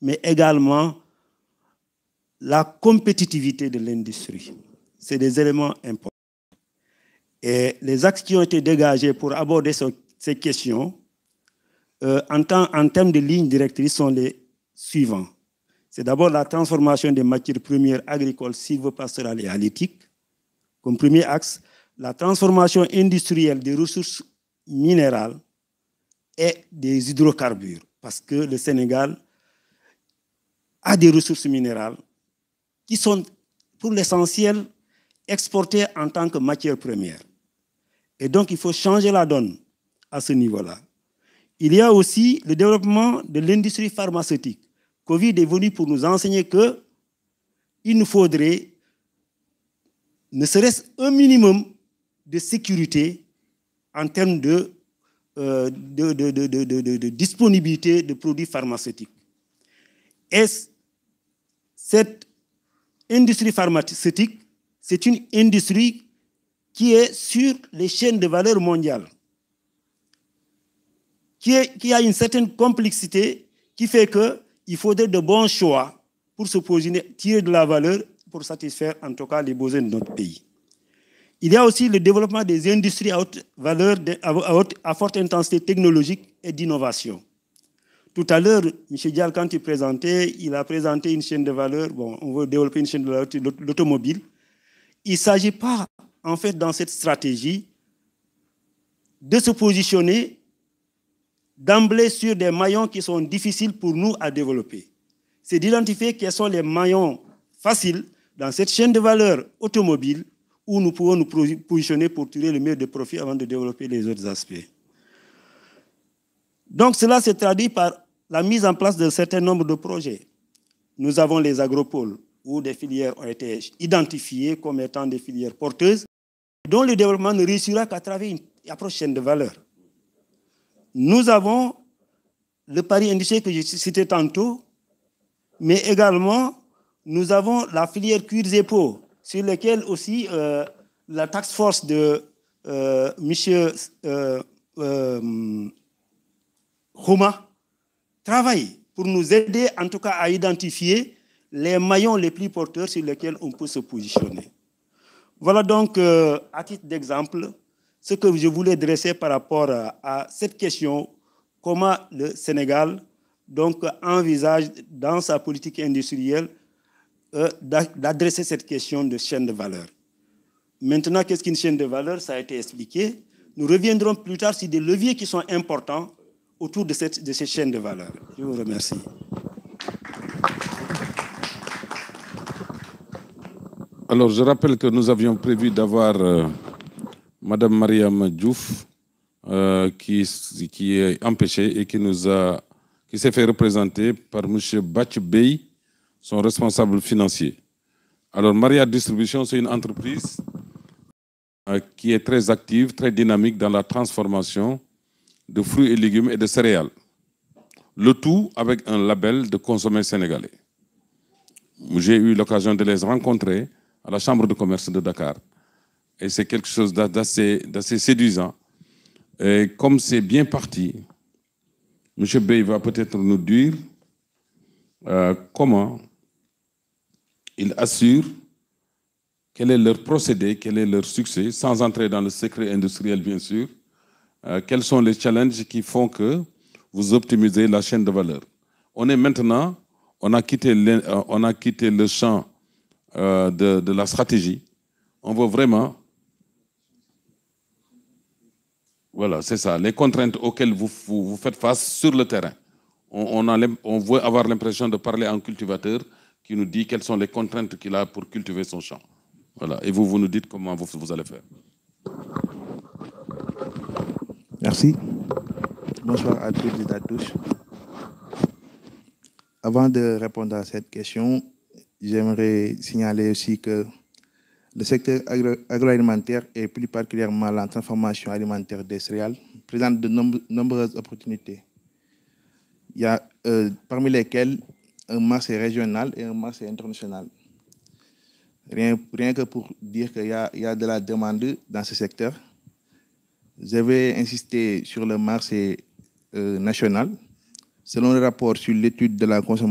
mais également la compétitivité de l'industrie. C'est des éléments importants. Et les axes qui ont été dégagés pour aborder ces questions en termes de lignes directrices sont les suivants. C'est d'abord la transformation des matières premières agricoles, sylvopastorales et halieutiques. Comme premier axe, la transformation industrielle des ressources minérales et des hydrocarbures. Parce que le Sénégal a des ressources minérales qui sont, pour l'essentiel, exportées en tant que matières premières. Et donc, il faut changer la donne à ce niveau-là. Il y a aussi le développement de l'industrie pharmaceutique. Covid est venu pour nous enseigner qu'il nous faudrait ne serait-ce un minimum de sécurité en termes de disponibilité de produits pharmaceutiques. Et cette industrie pharmaceutique, c'est une industrie qui est sur les chaînes de valeur mondiales, qui a une certaine complexité qui fait qu'il faudrait de bons choix pour se positionner, tirer de la valeur pour satisfaire en tout cas les besoins de notre pays. Il y a aussi le développement des industries à haute valeur, à forte intensité technologique et d'innovation. Tout à l'heure, M. Dial, quand il a présenté une chaîne de valeur. Bon, on veut développer une chaîne de valeur de l'automobile. Il ne s'agit pas, en fait, dans cette stratégie, de se positionner d'emblée sur des maillons qui sont difficiles pour nous à développer. C'est d'identifier quels sont les maillons faciles dans cette chaîne de valeur automobile où nous pouvons nous positionner pour tirer le mieux de profit avant de développer les autres aspects. Donc cela se traduit par la mise en place d'un certain nombre de projets. Nous avons les agropoles où des filières ont été identifiées comme étant des filières porteuses, dont le développement ne réussira qu'à travers une approche chaîne de valeur. Nous avons le pari industriel que j'ai cité tantôt, mais également nous avons la filière cuirs et peaux, sur laquelle aussi la task force de M. Rouma travaille pour nous aider en tout cas à identifier les maillons les plus porteurs sur lesquels on peut se positionner. Voilà donc, à titre d'exemple, ce que je voulais dresser par rapport à cette question, comment le Sénégal donc, envisage dans sa politique industrielle d'adresser cette question de chaîne de valeur. Maintenant, qu'est-ce qu'une chaîne de valeur? Ça a été expliqué. Nous reviendrons plus tard sur des leviers qui sont importants autour de ces chaînes de valeur. Je vous remercie. Alors, je rappelle que nous avions prévu d'avoir Madame Mariam Diouf, qui est empêchée et qui s'est fait représenter par M. Batch Bey, son responsable financier. Alors, Maria Distribution, c'est une entreprise qui est très active, très dynamique dans la transformation de fruits et légumes et de céréales. Le tout avec un label de consommer sénégalais. J'ai eu l'occasion de les rencontrer à la Chambre de commerce de Dakar. Et c'est quelque chose d'assez séduisant. Et comme c'est bien parti, M. Bey va peut-être nous dire comment ils assurent, quel est leur procédé, quel est leur succès, sans entrer dans le secret industriel, bien sûr. Quels sont les challenges qui font que vous optimisez la chaîne de valeur. On est maintenant, on a quitté le champ de la stratégie. On veut vraiment, voilà, c'est ça, les contraintes auxquelles vous faites face sur le terrain. On veut avoir l'impression de parler à un cultivateur qui nous dit quelles sont les contraintes qu'il a pour cultiver son champ. Voilà, et vous nous dites comment vous allez faire. Merci. Bonsoir à toutes et à tous. Avant de répondre à cette question, j'aimerais signaler aussi que le secteur agroalimentaire et plus particulièrement la transformation alimentaire des céréales présente de nombreuses opportunités. Il y a parmi lesquelles un marché régional et un marché international. Rien que pour dire qu'il y a de la demande dans ce secteur. Je vais insister sur le marché national. Selon le rapport sur l'étude de la consommation